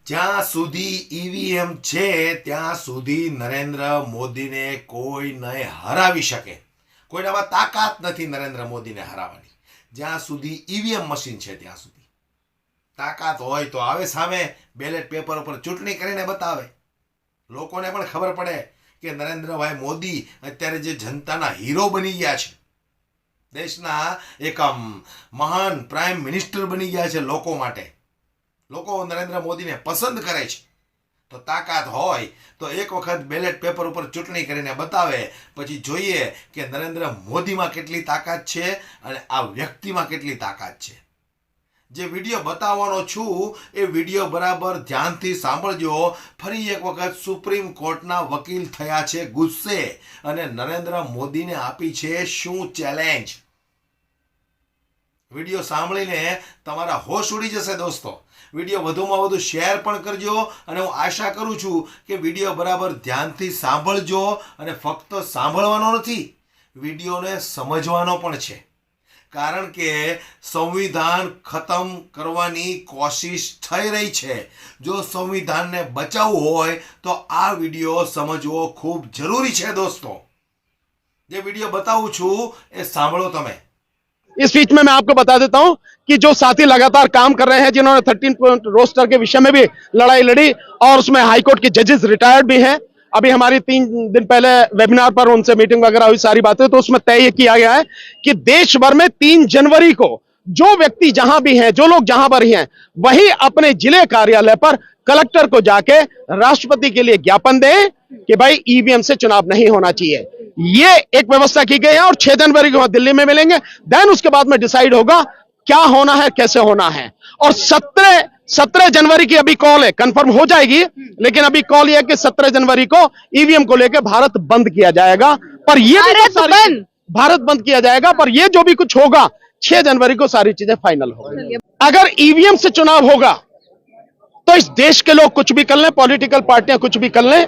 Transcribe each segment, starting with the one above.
જ્યાં સુધી ઈવીએમ છે ત્યાં સુધી નરેન્દ્ર મોદીને કોઈ નહીં હરાવી શકે. કોઈનામાં તાકાત નથી નરેન્દ્ર મોદીને હરાવવાની. જ્યાં સુધી ઈવીએમ મશીન છે ત્યાં સુધી તાકાત હોય તો આવે સામે, બેલેટ પેપર ઉપર ચૂંટણી કરીને બતાવે. લોકોને પણ ખબર પડે કે નરેન્દ્રભાઈ મોદી અત્યારે જે જનતાના હીરો બની ગયા છે, દેશના એક મહાન પ્રાઇમ મિનિસ્ટર બની ગયા છે લોકો માટે. લોકો નરેન્દ્ર મોદીને પસંદ કરે છે. તો તાકાત હોય તો એક વખત બેલેટ પેપર ઉપર ચૂંટણી કરીને બતાવે, પછી જોઈએ કે નરેન્દ્ર મોદીમાં કેટલી તાકાત છે અને આ વ્યક્તિમાં કેટલી તાકાત છે. જે વિડીયો બતાવવાનો છું એ વિડીયો બરાબર ધ્યાનથી સાંભળજો. ફરી એક વખત સુપ્રીમ કોર્ટના વકીલ થયા છે ગુસ્સે અને નરેન્દ્ર મોદીને આપી છે શું ચેલેન્જ. વિડીયો સાંભળીને તમારા હોશ ઉડી જશે દોસ્તો. વિડીયો વધુમાં વધુ શેર પણ કરજો અને હું આશા કરું છું કે વિડીયો બરાબર ધ્યાનથી સાંભળજો અને ફક્ત સાંભળવાનો નથી, વિડીયોને સમજવાનો પણ છે. કારણ કે સંવિધાન ખતમ કરવાની કોશિશ થઈ રહી છે. જો સંવિધાનને બચાવવું હોય તો આ વિડીયો સમજવો ખૂબ જરૂરી છે દોસ્તો. જે વિડીયો બતાવું છું એ સાંભળો તમે. इस बीच में मैं आपको बता देता हूं कि जो साथी लगातार काम कर रहे हैं, जिन्होंने 13 पॉइंट रोस्टर के विषय में भी लड़ाई लड़ी और उसमें हाईकोर्ट के जजेस रिटायर्ड भी हैं. अभी हमारी 3 दिन पहले वेबिनार पर उनसे मीटिंग वगैरह हुई, सारी बातें, तो उसमें तय किया गया है कि देश भर में 3 जनवरी को जो व्यक्ति जहां भी हैं, जो लोग जहां पर ही हैं, वही अपने जिले कार्यालय पर कलेक्टर को जाके राष्ट्रपति के लिए ज्ञापन दें कि भाई ईवीएम से चुनाव नहीं होना चाहिए. ये एक व्यवस्था की गई है और 6 जनवरी को दिल्ली में मिलेंगे. देन उसके बाद में डिसाइड होगा क्या होना है, कैसे होना है. और 17 जनवरी की अभी कॉल है, कंफर्म हो जाएगी, लेकिन अभी कॉल यह है कि 17 जनवरी को ईवीएम को लेकर भारत बंद किया जाएगा. पर ये भारत बंद किया जाएगा, पर ये जो भी कुछ होगा 6 जनवरी को सारी चीजें फाइनल होगी. अगर ईवीएम से चुनाव होगा तो इस देश के लोग कुछ भी कर लें, पॉलिटिकल पार्टियां कुछ भी कर लें,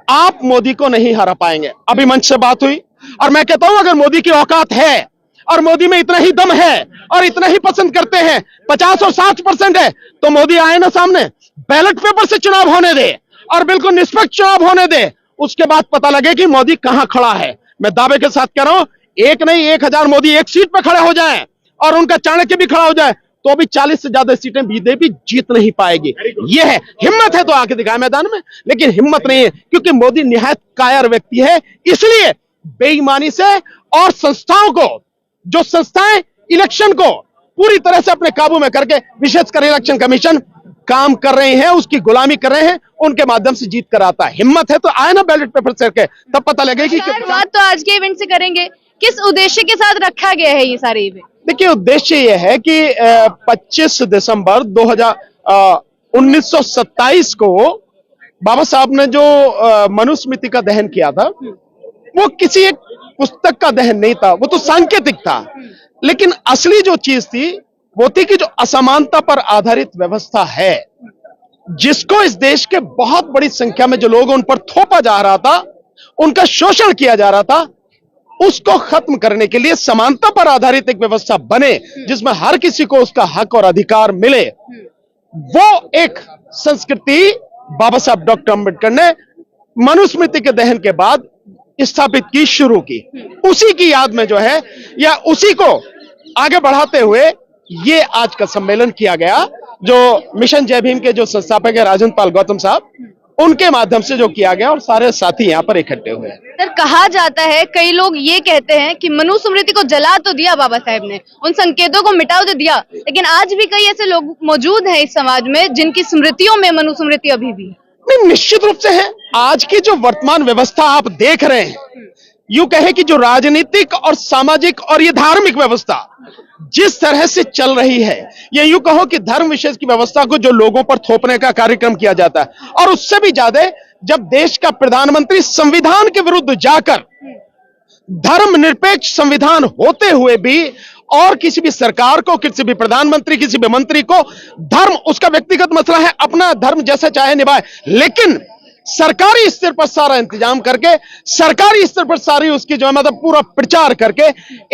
आप मोदी को नहीं हरा पाएंगे. अभी मंच से बात हुई और मैं कहता हूं अगर मोदी की औकात है और मोदी में इतना ही दम है और इतना ही पसंद करते हैं, 50 और 60% है, तो मोदी आए ना सामने, बैलेट पेपर से चुनाव होने दे और बिल्कुल निष्पक्ष चुनाव होने दे. उसके बाद पता लगे कि मोदी कहां खड़ा है. मैं दावे के साथ कह रहा हूं, एक नहीं 1000 मोदी एक सीट पर खड़े हो जाए और उनका चाणक्य भी खड़ा हो जाए तो भी 40 से ज्यादा सीटें बीजेपी जीत नहीं पाएगी. यह है, हिम्मत है तो आके दिखाए मैदान में, लेकिन हिम्मत नहीं है क्योंकि मोदी निहायत कायर व्यक्ति है. इसलिए बेईमानी से और संस्थाओं को, जो संस्थाएं इलेक्शन को पूरी तरह से अपने काबू में करके, विशेषकर इलेक्शन कमीशन काम कर रहे हैं, उसकी गुलामी कर रहे हैं, उनके माध्यम से जीत कर आता है. हिम्मत है तो आए ना बैलेट पेपर से के, तब पता लगेगी कि बात तो आज के इवेंट से करेंगे. किस उद्देश्य के साथ रखा गया है ये सारे इवेंट? देखिए, उद्देश्य यह है कि 25 दिसंबर 1927 को बाबा साहब ने जो मनुस्मृति का दहन किया था, वो किसी एक पुस्तक का दहन नहीं था, वो तो सांकेतिक था. लेकिन असली जो चीज थी वो थी कि जो असमानता पर आधारित व्यवस्था है, जिसको इस देश के बहुत बड़ी संख्या में जो लोग उन पर थोपा जा रहा था, उनका शोषण किया जा रहा था, उसको खत्म करने के लिए समानता पर आधारित एक व्यवस्था बने जिसमें हर किसी को उसका हक और अधिकार मिले. वो एक संस्कृति बाबा साहब डॉक्टर अंबेडकर ने मनुस्मृति के दहन के बाद स्थापित की, शुरू की. उसी की याद में जो है, या उसी को आगे बढ़ाते हुए ये आज का सम्मेलन किया गया, जो मिशन जय भीम के जो संस्थापक है राजेंद्र पाल गौतम साहब, उनके माध्यम से जो किया गया और सारे साथी यहाँ पर इकट्ठे हुए. सर, कहा जाता है, कई लोग ये कहते हैं कि मनुस्मृति को जला तो दिया बाबा साहेब ने, उन संकेतों को मिटा तो दिया, लेकिन आज भी कई ऐसे लोग मौजूद हैं इस समाज में जिनकी स्मृतियों में मनुस्मृति अभी भी नहीं. निश्चित रूप से है. आज की जो वर्तमान व्यवस्था आप देख रहे हैं, यूं कहे कि जो राजनीतिक और सामाजिक और ये धार्मिक व्यवस्था जिस तरह से चल रही है, ये यूं कहो कि धर्म विशेष की व्यवस्था को जो लोगों पर थोपने का कार्यक्रम किया जाता है, और उससे भी ज्यादा जब देश का प्रधानमंत्री संविधान के विरुद्ध जाकर, धर्मनिरपेक्ष संविधान होते हुए भी, और किसी भी सरकार को, किसी भी प्रधानमंत्री, किसी भी मंत्री को धर्म उसका व्यक्तिगत मसला है, अपना धर्म जैसा चाहे निभाए, लेकिन सरकारी स्तर पर सारा इंतजाम करके, सरकारी स्तर पर सारी उसकी जो है मतलब पूरा प्रचार करके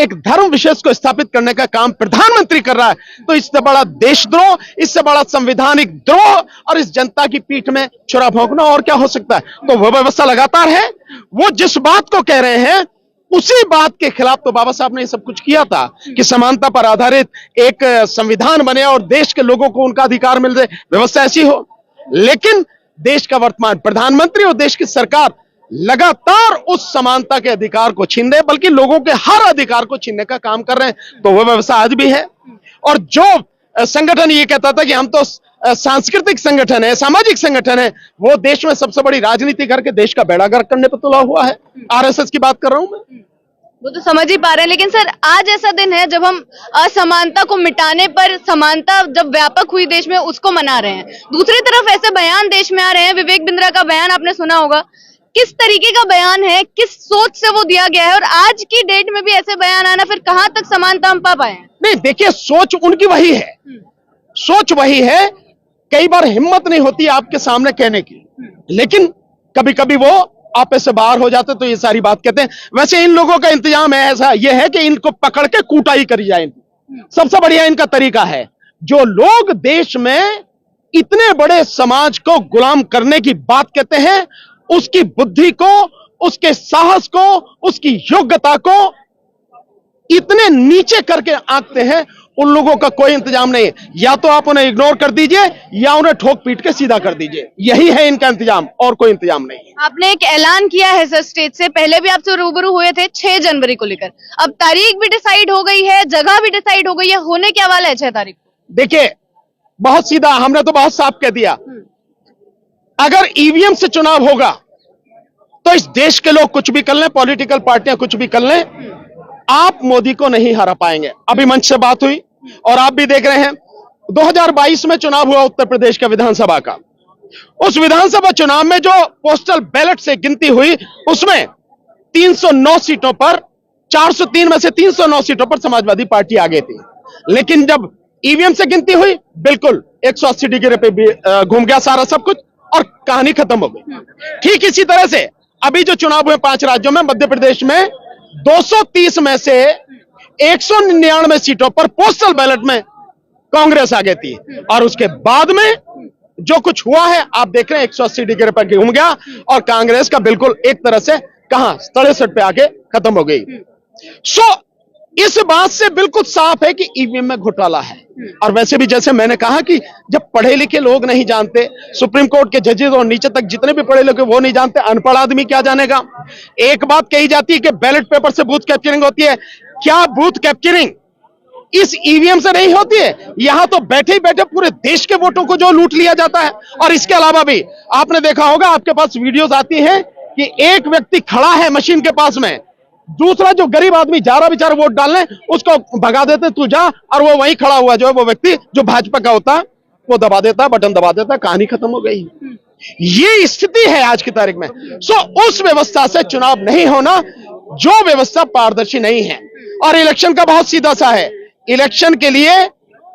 एक धर्म विशेष को स्थापित करने का काम प्रधानमंत्री कर रहा है, तो इससे बड़ा देशद्रोह, इससे बड़ा संवैधानिक द्रोह और इस जनता की पीठ में छुरा भोंकना और क्या हो सकता है। तो वह व्यवस्था लगातार है, वो जिस बात को कह रहे हैं उसी बात के खिलाफ तो बाबा साहब ने ये सब कुछ किया था कि समानता पर आधारित एक संविधान बने और देश के लोगों को उनका अधिकार मिल जाए, व्यवस्था ऐसी हो। लेकिन देश का वर्तमान प्रधानमंत्री और देश की सरकार लगातार उस समानता के अधिकार को छीन रहे, बल्कि लोगों के हर अधिकार को छीनने का काम कर रहे हैं। तो वह व्यवस्था आज भी है। और जो संगठन ये कहता था कि हम तो सांस्कृतिक संगठन है, सामाजिक संगठन है, वो देश में सबसे बड़ी राजनीति करके देश का बेड़ा गर्क करने पर तुला हुआ है। आरएसएस की बात कर रहा हूं मैं। वो तो समझ ही पा रहे हैं, लेकिन सर आज ऐसा दिन है जब हम असमानता को मिटाने पर समानता जब व्यापक हुई देश में उसको मना रहे हैं। दूसरी तरफ ऐसे बयान देश में आ रहे हैं, विवेक बिंद्रा का बयान आपने सुना होगा, किस तरीके का बयान है, किस सोच से वो दिया गया है, और आज की डेट में भी ऐसे बयान आना, फिर कहां तक समानता हम पा पाए हैं? नहीं देखिए, सोच उनकी वही है, सोच वही है। कई बार हिम्मत नहीं होती आपके सामने कहने की, लेकिन कभी कभी वो आपे से बाहर हो जाते तो ये सारी बात कहते हैं। वैसे इन लोगों का इंतजाम है ऐसा, ये है कि इनको पकड़ के कुटाई करी जाए। सबसे बढ़िया इनका तरीका है, जो लोग देश में इतने बड़े समाज को गुलाम करने की बात कहते हैं, उसकी बुद्धि को, उसके साहस को, उसकी योग्यता को इतने नीचे करके आंकते हैं, उन लोगों का कोई इंतजाम नहीं है। या तो आप उन्हें इग्नोर कर दीजिए या उन्हें ठोक पीट के सीधा कर दीजिए, यही है इनका इंतजाम, और कोई इंतजाम नहीं है। आपने एक ऐलान किया है सर स्टेज से, पहले भी आपसे रूबरू हुए थे 6 जनवरी को लेकर, अब तारीख भी डिसाइड हो गई है, जगह भी डिसाइड हो गई है, होने क्या वाला है 6 तारीख को? देखिए बहुत सीधा, हमने तो बहुत साफ कह दिया, अगर ईवीएम से चुनाव होगा तो इस देश के लोग कुछ भी कर लें, पॉलिटिकल पार्टियां कुछ भी कर लें, आप मोदी को नहीं हरा पाएंगे। अभी मंच से बात हुई और आप भी देख रहे हैं, 2022 में चुनाव हुआ उत्तर प्रदेश का विधानसभा का। उस विधानसभा चुनाव में जो पोस्टल बैलेट से गिनती हुई, उसमें 309 सीटों पर, 403 में से 309 सीटों पर समाजवादी पार्टी आगे थी। लेकिन जब ईवीएम से गिनती हुई, बिल्कुल 180 डिग्री पे घूम गया सारा सब कुछ और कहानी खत्म हो गई। ठीक इसी तरह से अभी जो चुनाव हुए 5 राज्यों में, मध्य प्रदेश में 230 में से 199 सीटों पर पोस्टल बैलेट में कांग्रेस आगे थी, और उसके बाद में जो कुछ हुआ है आप देख रहे हैं, 180 डिग्री पर घूम गया और कांग्रेस का बिल्कुल एक तरह से कहां 67 पे आके खत्म हो गई। सो इस बात से बिल्कुल साफ है कि ईवीएम में घोटाला है। और वैसे भी जैसे मैंने कहा कि जब पढ़े लिखे लोग नहीं जानते, सुप्रीम कोर्ट के जजेस और नीचे तक जितने भी पढ़े लिखे वो नहीं जानते, अनपढ़ आदमी क्या जानेगा। एक बात कही जाती है कि बैलेट पेपर से बूथ कैप्चरिंग होती है, क्या बूथ कैप्चरिंग इस ईवीएम से नहीं होती है? यहां तो बैठे ही बैठे पूरे देश के वोटों को जो लूट लिया जाता है। और इसके अलावा भी आपने देखा होगा, आपके पास वीडियोस आती हैं कि एक व्यक्ति खड़ा है मशीन के पास में, दूसरा जो गरीब आदमी जा रहा बेचारा वोट डालने, उसको भगा देते तू जा, और वो वहीं खड़ा हुआ जो है वो व्यक्ति जो भाजपा का होता है वो दबा देता है, बटन दबा देता है, कहानी खत्म हो गई। ये स्थिति है आज की तारीख में। सो उस व्यवस्था से चुनाव नहीं होना, जो व्यवस्था पारदर्शी नहीं है। और इलेक्शन का बहुत सीधा सा है, इलेक्शन के लिए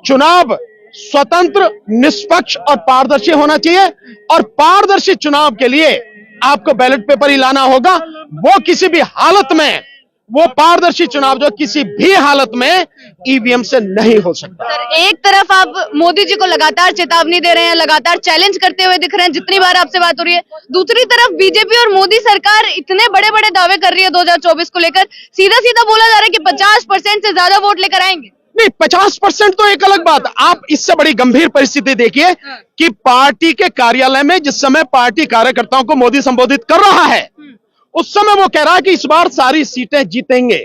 चुनाव स्वतंत्र, निष्पक्ष और पारदर्शी होना चाहिए, और पारदर्शी चुनाव के लिए आपको बैलेट पेपर ही लाना होगा। वो किसी भी हालत में, वो पारदर्शी चुनाव जो किसी भी हालत में ईवीएम से नहीं हो सकता। सर एक तरफ आप मोदी जी को लगातार चेतावनी दे रहे हैं, लगातार चैलेंज करते हुए दिख रहे हैं जितनी बार आपसे बात हो रही है, दूसरी तरफ बीजेपी और मोदी सरकार इतने बड़े बड़े दावे कर रही है 2024 को लेकर, सीधा सीधा बोला जा रहा है कि 50% से ज्यादा वोट लेकर आएंगे। नहीं, 50% तो एक अलग बात। आप इससे बड़ी गंभीर परिस्थिति देखिए कि पार्टी के कार्यालय में जिस समय पार्टी कार्यकर्ताओं को मोदी संबोधित कर रहा है, उस समय वो कह रहा है कि इस बार सारी सीटें जीतेंगे,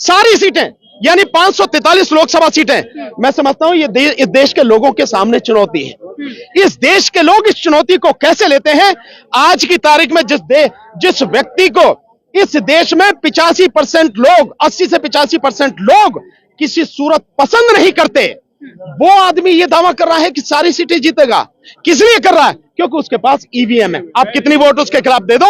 सारी सीटें, यानी 543 लोकसभा सीटें। मैं समझता हूं ये इस देश के लोगों के सामने चुनौती है। इस देश के लोग इस चुनौती को कैसे लेते हैं? आज की तारीख में जिस व्यक्ति को इस देश में 85% लोग, 80 से 85% लोग किसी सूरत पसंद नहीं करते, वो आदमी ये दावा कर रहा है कि सारी सीटें जीतेगा। किस लिए कर रहा है? क्योंकि उसके पास ईवीएम है। आप कितनी वोट उसके खिलाफ दे दो,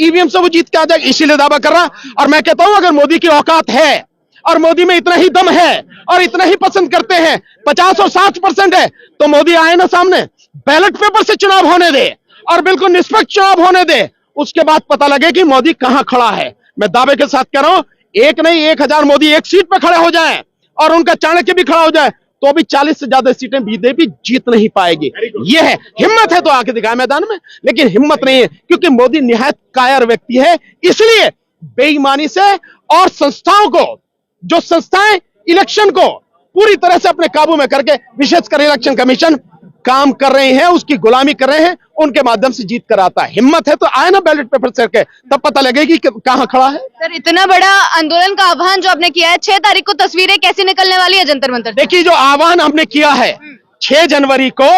ईवीएम से वो जीत के आ जाएगा, इसीलिए दावा कर रहा है। और मैं कहता हूं अगर मोदी की औकात है और मोदी में इतना ही दम है और इतना ही पसंद करते हैं, 50 और 60% है, तो मोदी आए ना सामने, बैलेट पेपर से चुनाव होने दे और बिल्कुल निष्पक्ष चुनाव होने दे, उसके बाद पता लगे कि मोदी कहां खड़ा है। मैं दावे के साथ कह रहा हूं, एक नहीं 1000 मोदी एक सीट पे खड़े हो जाएं और उनका चाणक्य भी खड़ा हो जाए तो भी 40 से ज्यादा सीटें बीजेपी जीत नहीं पाएगी। यह है, हिम्मत है तो आके दिखाए मैदान में, लेकिन हिम्मत नहीं है क्योंकि मोदी निहायत कायर व्यक्ति है। इसलिए बेईमानी से और संस्थाओं को, जो संस्थाएं इलेक्शन को पूरी तरह से अपने काबू में करके, विशेषकर इलेक्शन कमीशन काम कर रहे हैं, उसकी गुलामी कर रहे हैं, उनके माध्यम से जीत कर आता है। हिम्मत है तो आए ना बैलेट पेपर से करके, तब पता लगेगी कि कहां खड़ा है। सर, इतना बड़ा आंदोलन का आह्वान जो आपने किया है, 6 तारीख को तस्वीरें कैसी निकलने वाली है जंतर मंतर से? देखिए, जो आह्वान हमने किया है 6 जनवरी को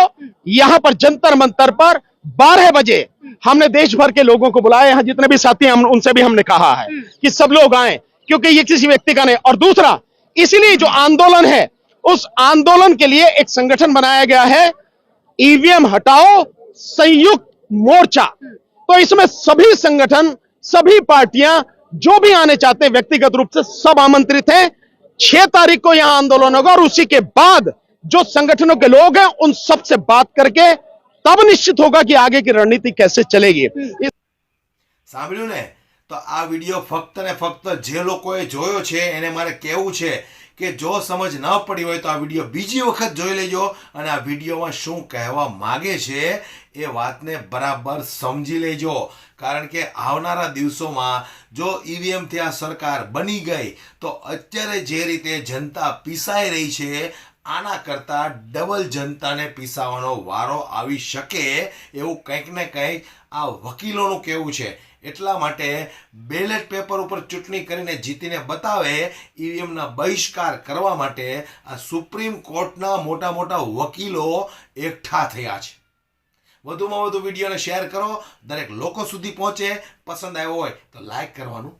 यहां पर जंतर मंतर पर 12 बजे हमने देश भर के लोगों को बुलाया। यहां जितने भी साथी हैं उनसे भी हमने कहा है कि सब लोग आए, क्योंकि ये किसी व्यक्ति का नहीं। और दूसरा, इसीलिए जो आंदोलन है, उस आंदोलन के लिए एक संगठन बनाया गया है, ईवीएम हटाओ संयुक्त मोर्चा। तो इसमें सभी संगठन, सभी पार्टियां जो भी आने चाहते हैं व्यक्तिगत रूप से, सब आमंत्रित हैं। 6 तारीख को यहां आंदोलन होगा और उसी के बाद जो संगठनों के लोग हैं उन सब से बात करके तब निश्चित होगा कि आगे की रणनीति कैसे चलेगी। સાંભળ્યું ને? તો આ વિડીયો ફક્ત ને ફક્ત જે લોકોએ જોયો છે એને મારે કહેવું છે કે જો સમજ ન પડી હોય તો આ વિડીયો બીજી વખત જોઈ લેજો અને આ વિડીયોમાં શું કહેવા માગે છે એ વાતને બરાબર સમજી લેજો, કારણ કે આવનારા દિવસોમાં જો ઈવીએમથી આ સરકાર બની ગઈ તો અત્યારે જે રીતે જનતા પીસાઈ રહી છે આના કરતાં ડબલ જનતાને પીસાવાનો વારો આવી શકે એવું કંઈક ને કંઈક આ વકીલોનું કહેવું છે। એટલા માટે બેલેટ પેપર ઉપર ચૂંટણી કરીને જીતીને બતાવે, ઈવીએમના બહિષ્કાર કરવા માટે આ સુપ્રીમ કોર્ટના મોટા મોટા વકીલો એકઠા થયા છે। વધુમાં વધુ વિડીયોને શેર કરો, દરેક લોકો સુધી પહોંચે। પસંદ આવ્યો હોય તો લાઈક કરવાનું